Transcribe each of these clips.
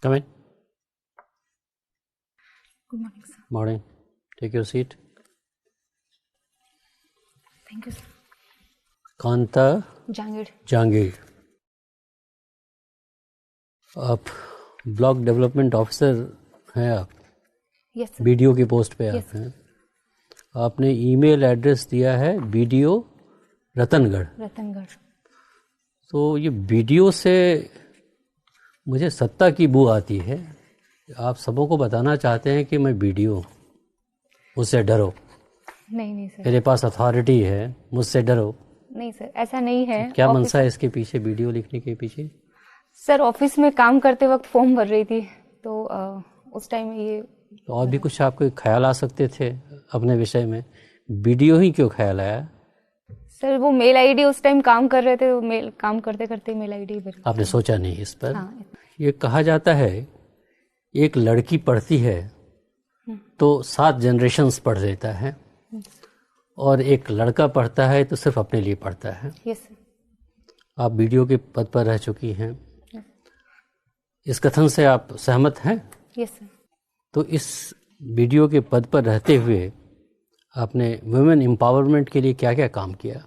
Come in. Good morning, sir. Morning. Take your seat. Thank you, sir. Kanta Jangir. Jahangir, आप block development officer हैं। आप Yes, sir. BDO की post पे Yes, आप हैं। आपने ईमेल एड्रेस दिया है बीडीओ रतनगढ़। रतनगढ़। तो ये बीडीओ से मुझे सत्ता की बू आती है। आप सबों को बताना चाहते हैं कि मैं बीडीओ हूँ, मुझसे डरो, नहीं सर। मेरे पास अथॉरिटी है, मुझसे डरो। नहीं सर, ऐसा नहीं है। क्या मनसा है इसके पीछे, बीडीओ लिखने के पीछे? सर ऑफिस में काम करते वक्त फॉर्म भर रही थी तो उस टाइम ये तो और भी कुछ आपको ख्याल आ सकते थे अपने विषय में, बीडीओ ही क्यों ख्याल आया? सर वो मेल आईडी उस टाइम काम कर रहे थे, वो मेल काम करते करते मेल आईडी भर। आपने सोचा नहीं इस पर? हाँ। ये कहा जाता है एक लड़की पढ़ती है तो 7 जनरेशन्स पढ़ लेता है, और एक लड़का पढ़ता है तो सिर्फ अपने लिए पढ़ता है। Yes sir. आप बीडीओ के पद पर रह चुकी हैं, इस कथन से आप सहमत हैं? Yes sir. तो इस बीडीओ के पद पर रहते हुए आपने वुमेन एम्पावरमेंट के लिए क्या क्या काम किया?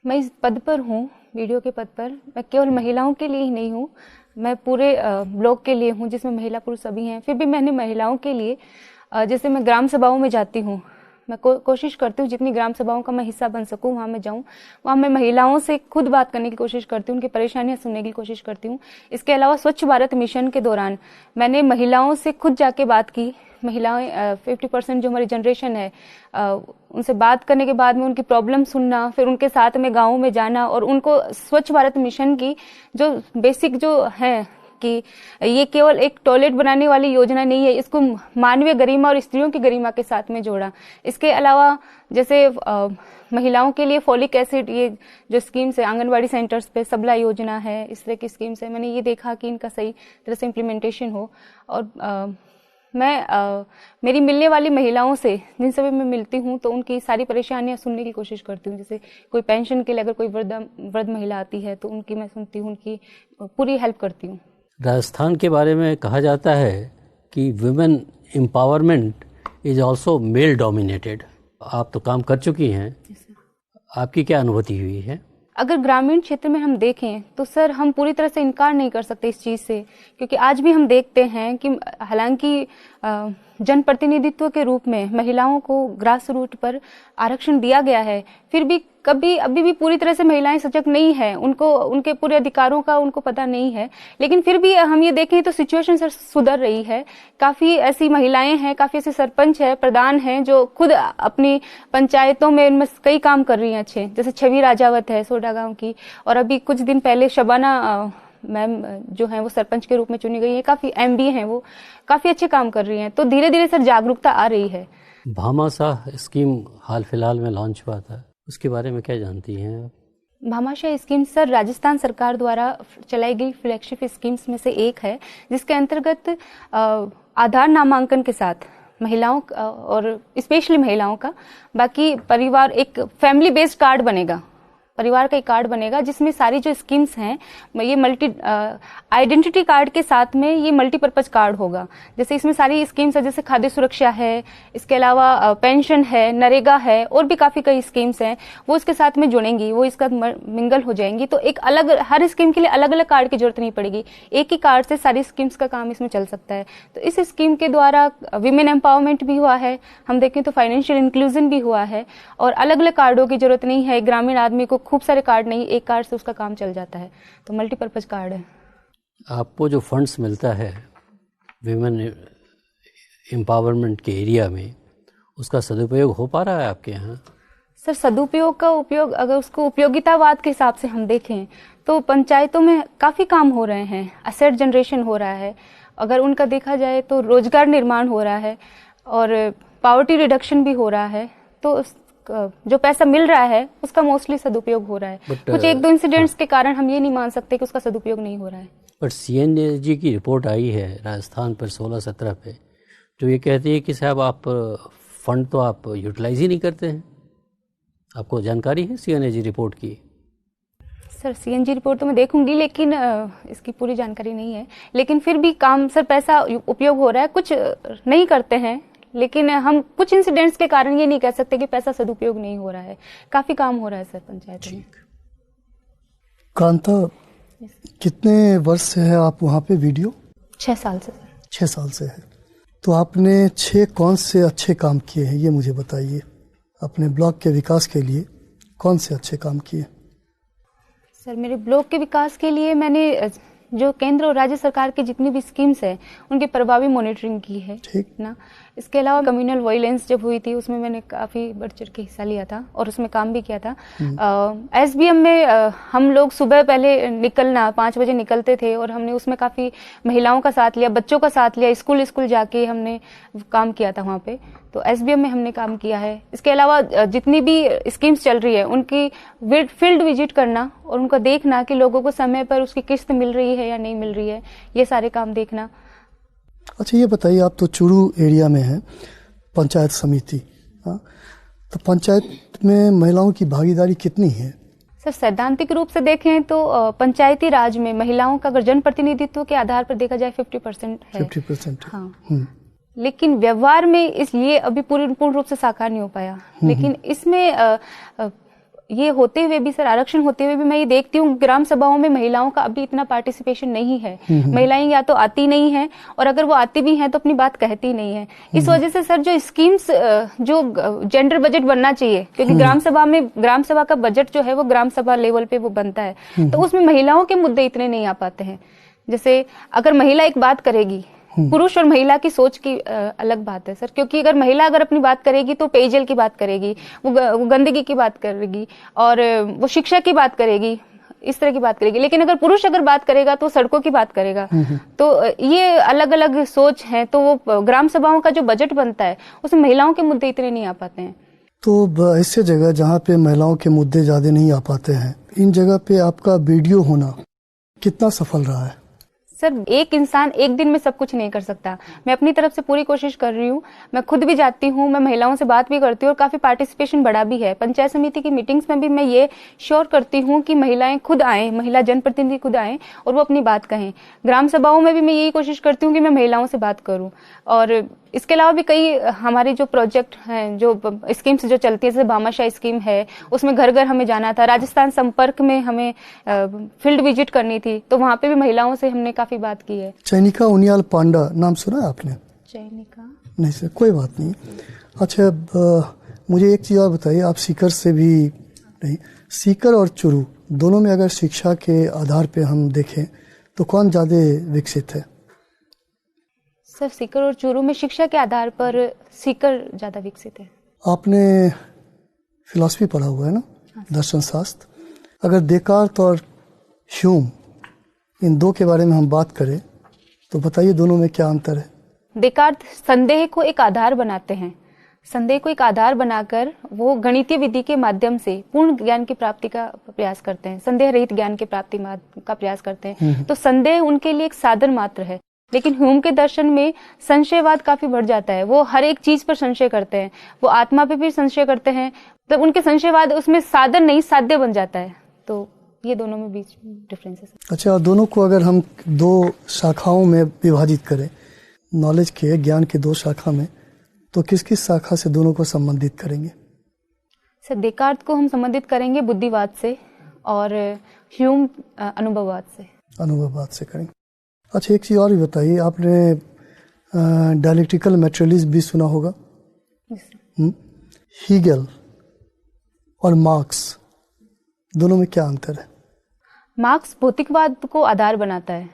मैं इस पद पर हूँ, वीडियो के पद पर। मैं केवल महिलाओं के लिए ही नहीं हूँ, मैं पूरे ब्लॉक के लिए हूँ जिसमें महिला पुरुष सभी हैं। फिर भी मैंने महिलाओं के लिए जैसे मैं ग्राम सभाओं में जाती हूँ, मैं कोशिश करती हूँ जितनी ग्राम सभाओं का मैं हिस्सा बन सकूँ वहाँ मैं जाऊँ, वहाँ मैं महिलाओं से खुद बात करने की कोशिश करती हूँ, उनकी परेशानियाँ सुनने की कोशिश करती हूँ। इसके अलावा स्वच्छ भारत मिशन के दौरान मैंने महिलाओं से खुद जाके बात की। महिलाएं 50% जो हमारी जनरेशन है, उनसे बात करने के बाद में उनकी प्रॉब्लम सुनना, फिर उनके साथ में गाँव में जाना और उनको स्वच्छ भारत मिशन की जो बेसिक जो है कि ये केवल एक टॉयलेट बनाने वाली योजना नहीं है, इसको मानवीय गरिमा और स्त्रियों की गरिमा के साथ में जोड़ा। इसके अलावा जैसे महिलाओं के लिए फॉलिक एसिड, ये जो स्कीम्स है आंगनवाड़ी सेंटर्स पे सबला योजना है, इस तरह की स्कीम्स है, मैंने ये देखा कि इनका सही तरह से इम्प्लीमेंटेशन हो। और मैं मेरी मिलने वाली महिलाओं से जिनसे भी मैं मिलती हूँ तो उनकी सारी परेशानियाँ सुनने की कोशिश करती हूँ। जैसे कोई पेंशन के लिए अगर कोई वृद्ध महिला आती है तो उनकी मैं सुनती हूँ, उनकी पूरी हेल्प करती हूँ। राजस्थान के बारे में कहा जाता है कि women empowerment is also male dominated. आप तो काम कर चुकी हैं, आपकी क्या अनुभूति हुई है? अगर ग्रामीण क्षेत्र में हम देखें तो सर हम पूरी तरह से इनकार नहीं कर सकते इस चीज़ से, क्योंकि आज भी हम देखते हैं कि हालांकि जनप्रतिनिधित्व के रूप में महिलाओं को ग्रास रूट पर आरक्षण दिया गया है, फिर भी अभी भी पूरी तरह से महिलाएं सजग नहीं है, उनको उनके पूरे अधिकारों का उनको पता नहीं है। लेकिन फिर भी हम ये देखें तो सिचुएशन सर सुधर रही है। काफ़ी ऐसी महिलाएं हैं, काफ़ी ऐसे सरपंच है, प्रधान हैं जो खुद अपनी पंचायतों में इनमें कई काम कर रही हैं अच्छे। जैसे छवि राजावत है सोडा गाँव की, और अभी कुछ दिन पहले शबाना मैम जो हैं वो सरपंच के रूप में चुनी गई है, काफ़ी MB हैं, वो काफ़ी अच्छे काम कर रही हैं। तो धीरे धीरे सर जागरूकता आ रही है। भामाशाह स्कीम हाल फिलहाल में लॉन्च हुआ था, उसके बारे में क्या जानती हैं आप? भामाशाह स्कीम सर राजस्थान सरकार द्वारा चलाई गई फ्लैगशिप स्कीम्स में से एक है, जिसके अंतर्गत आधार नामांकन के साथ महिलाओं और स्पेशली महिलाओं का, बाकी परिवार एक फैमिली बेस्ड कार्ड बनेगा, परिवार का एक कार्ड बनेगा जिसमें सारी जो स्कीम्स हैं, ये मल्टी आइडेंटिटी कार्ड के साथ में ये मल्टीपर्पज कार्ड होगा। जैसे इसमें सारी स्कीम्स है, जैसे खाद्य सुरक्षा है, इसके अलावा पेंशन है, नरेगा है, और भी काफ़ी कई स्कीम्स हैं, वो इसके साथ में जुड़ेंगी, वो इसका मिंगल हो जाएंगी। तो एक अलग हर स्कीम के लिए अलग अलग कार्ड की जरूरत नहीं पड़ेगी, एक ही कार्ड से सारी स्कीम्स का काम इसमें चल सकता है। तो इस स्कीम के द्वारा विमेन एम्पावरमेंट भी हुआ है, हम देखें तो फाइनेंशियल इंक्लूजन भी हुआ है, और अलग अलग कार्डों की जरूरत नहीं है। ग्रामीण आदमी को खूब सारे कार्ड नहीं, एक कार्ड से उसका काम चल जाता है, तो मल्टीपर्पज कार्ड है। आपको जो फंड्स मिलता है विमेन एम्पावरमेंट के एरिया में, उसका सदुपयोग हो पा रहा है आपके यहाँ? सर सदुपयोग का उपयोग, अगर उसको उपयोगितावाद के हिसाब से हम देखें तो पंचायतों में काफ़ी काम हो रहे हैं, असेट जनरेशन हो रहा है, अगर उनका देखा जाए तो रोजगार निर्माण हो रहा है, और पॉवर्टी रिडक्शन भी हो रहा है। तो जो पैसा मिल रहा है उसका मोस्टली सदुपयोग हो रहा है। कुछ एक दो इंसिडेंट्स के कारण हम ये नहीं मान सकते कि उसका सदुपयोग नहीं हो रहा है। बट CNG की रिपोर्ट आई है राजस्थान पर 16-17 पे, जो ये कहती है कि साहब आप फंड तो आप यूटिलाइज ही नहीं करते हैं। आपको जानकारी है CNG रिपोर्ट की? सर सीएनजी रिपोर्ट तो मैं देखूंगी, लेकिन इसकी पूरी जानकारी नहीं है। लेकिन फिर भी काम सर, पैसा उपयोग हो रहा है, कुछ नहीं करते हैं, लेकिन हम कुछ इंसिडेंट्स के कारण ये नहीं कह सकते कि पैसा सदुपयोग नहीं हो रहा है। काफी काम हो रहा है सर पंचायत में। कांता, कितने वर्ष से है आप वहाँ पे वीडियो? 6 साल से सर। 6 साल से है। तो आपने 6 कौन से अच्छे काम किए हैं, ये मुझे बताइए। अपने ब्लॉक के विकास के लिए कौन से अच्छे काम किए? सर मेरे ब्लॉक के विकास के लिए मैंने जो केंद्र और राज्य सरकार की जितनी भी स्कीम्स है उनकी प्रभावी मॉनिटरिंग की है, ठीक ना। इसके अलावा कम्युनल वायलेंस जब हुई थी उसमें मैंने काफ़ी बढ़ चढ़ के हिस्सा लिया था और उसमें काम भी किया था। एसबीएम में हम लोग सुबह पहले निकलना 5 बजे निकलते थे और हमने उसमें काफ़ी महिलाओं का साथ लिया, बच्चों का साथ लिया, स्कूल जाके हमने काम किया था वहाँ पे। तो एसबीएम में हमने काम किया है। इसके अलावा जितनी भी स्कीम्स चल रही है उनकी फील्ड विजिट करना और उनका देखना कि लोगों को समय पर उसकी किस्त मिल रही है या नहीं मिल रही है, ये सारे काम देखना। अच्छा ये बताइए, आप तो चुरू एरिया में हैं, पंचायत समिति, हाँ, तो पंचायत में महिलाओं की भागीदारी कितनी है? सर सैद्धांतिक रूप से देखें तो पंचायती राज में महिलाओं का अगर जन प्रतिनिधित्व के आधार पर देखा जाए 50% है। 50%। हाँ। लेकिन व्यवहार में इसलिए अभी पूर्ण रूप से साकार नहीं हो पाया। लेकिन इसमें ये होते हुए भी सर, आरक्षण होते हुए भी मैं ये देखती हूँ ग्राम सभाओं में महिलाओं का अभी इतना पार्टिसिपेशन नहीं है। महिलाएं या तो आती नहीं है और अगर वो आती भी हैं तो अपनी बात कहती नहीं है। इस वजह से सर जो स्कीम्स, जो जेंडर बजट बनना चाहिए, क्योंकि ग्राम सभा का बजट जो है वो ग्राम सभा लेवल पे वो बनता है, तो उसमें महिलाओं के मुद्दे इतने नहीं आ पाते हैं। जैसे अगर महिला एक बात करेगी, पुरुष और महिला की सोच की अलग बात है सर, क्योंकि अगर महिला अगर अपनी बात करेगी तो पेयजल की बात करेगी, वो गंदगी की बात करेगी और वो शिक्षा की बात करेगी, इस तरह की बात करेगी। लेकिन अगर पुरुष अगर बात करेगा तो सड़कों की बात करेगा। तो ये अलग अलग सोच है। तो वो ग्राम सभाओं का जो बजट बनता है उसमें महिलाओं के मुद्दे इतने नहीं आ पाते हैं। तो ऐसे जगह जहाँ पे महिलाओं के मुद्दे ज्यादा नहीं आ पाते हैं, इन जगह पे आपका वीडियो होना कितना सफल रहा है? सर एक इंसान एक दिन में सब कुछ नहीं कर सकता। मैं अपनी तरफ से पूरी कोशिश कर रही हूँ। मैं खुद भी जाती हूँ, मैं महिलाओं से बात भी करती हूँ और काफी पार्टिसिपेशन बढ़ा भी है। पंचायत समिति की मीटिंग्स में भी मैं ये श्योर करती हूँ कि महिलाएं खुद आएं, महिला जनप्रतिनिधि खुद आएं और वो अपनी बात कहें। ग्राम सभाओं में भी मैं यही कोशिश करती हूँ कि मैं महिलाओं से बात करूँ। और इसके अलावा भी कई हमारे जो प्रोजेक्ट हैं, जो स्कीम्स जो चलती है, जैसे भामाशाह स्कीम है, उसमें घर घर हमें जाना था। राजस्थान संपर्क में हमें फील्ड विजिट करनी थी, तो वहाँ पे भी महिलाओं से हमने काफी बात की है। चैनिका उनियाल पांडा नाम सुना है आपने? चैनिका नहीं सर, कोई बात नहीं। अच्छा मुझे एक चीज और बताइए, आप सीकर से भी नहीं, सीकर और चुरू दोनों में अगर शिक्षा के आधार पे हम देखें तो कौन ज्यादा विकसित है? सर सीकर और चूरू में शिक्षा के आधार पर सीकर ज्यादा विकसित है। आपने फिलॉसफी पढ़ा हुआ है ना? हाँ। दर्शन शास्त्र। अगर देकार्त और ह्यूम, इन दो के बारे में हम बात करें तो बताइए दोनों में क्या अंतर है? देकार्त संदेह को एक आधार बनाते हैं। संदेह को एक आधार बनाकर वो गणितीय विधि के माध्यम से पूर्ण ज्ञान की प्राप्ति का प्रयास करते हैं, संदेह रहित ज्ञान की प्राप्ति का प्रयास करते हैं। तो संदेह उनके लिए एक साधन मात्र है। लेकिन ह्यूम के दर्शन में संशयवाद काफी बढ़ जाता है। वो हर एक चीज पर संशय करते हैं, वो आत्मा पे भी संशय करते हैं। तो उनके संशयवाद उसमें साधन नहीं साध्य बन जाता है। तो ये दोनों में बीच डिफरेंस है। अच्छा, दोनों को अगर हम 2 शाखाओं में विभाजित करें, नॉलेज के, ज्ञान के 2 शाखा में, तो किस किस शाखा से दोनों को संबंधित करेंगे? सर देकार्त को हम संबंधित करेंगे बुद्धिवाद से और ह्यूम अनुभववाद से। अनुभववाद से करेंगे। अच्छा एक चीज और भी बताइए, आपने डायलेक्ट्रिकल मटेरियलिज्म भी सुना होगा? हीगल और मार्क्स, दोनों में क्या अंतर है? मार्क्स भौतिकवाद को आधार बनाता है,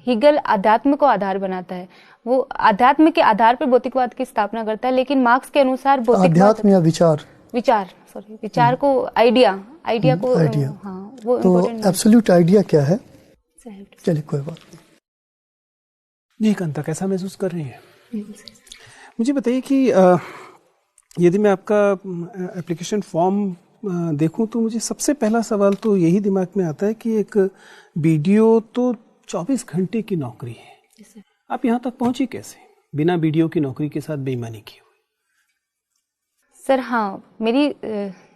हीगल आध्यात्म को आधार बनाता है। वो आध्यात्म के आधार पर भौतिकवाद की स्थापना करता है। लेकिन मार्क्स के अनुसार आध्यात्म या विचार को आइडिया को हाँ, वो तो एब्सोल्यूट आइडिया क्या है? चलिए कोई बात नहीं। जी कांता, कैसा महसूस कर रही हैं? मुझे बताइए कि यदि मैं आपका एप्लीकेशन फॉर्म देखूं तो मुझे सबसे पहला सवाल तो यही दिमाग में आता है कि एक बीडीओ तो 24 घंटे की नौकरी है। आप यहाँ तक पहुंची कैसे बिना बीडीओ की नौकरी के साथ बेईमानी की हुई? सर हाँ, मेरी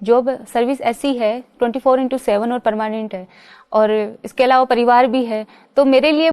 जॉब सर्विस ऐसी है 24/7 और परमानेंट है, और इसके अलावा परिवार भी है, तो मेरे लिए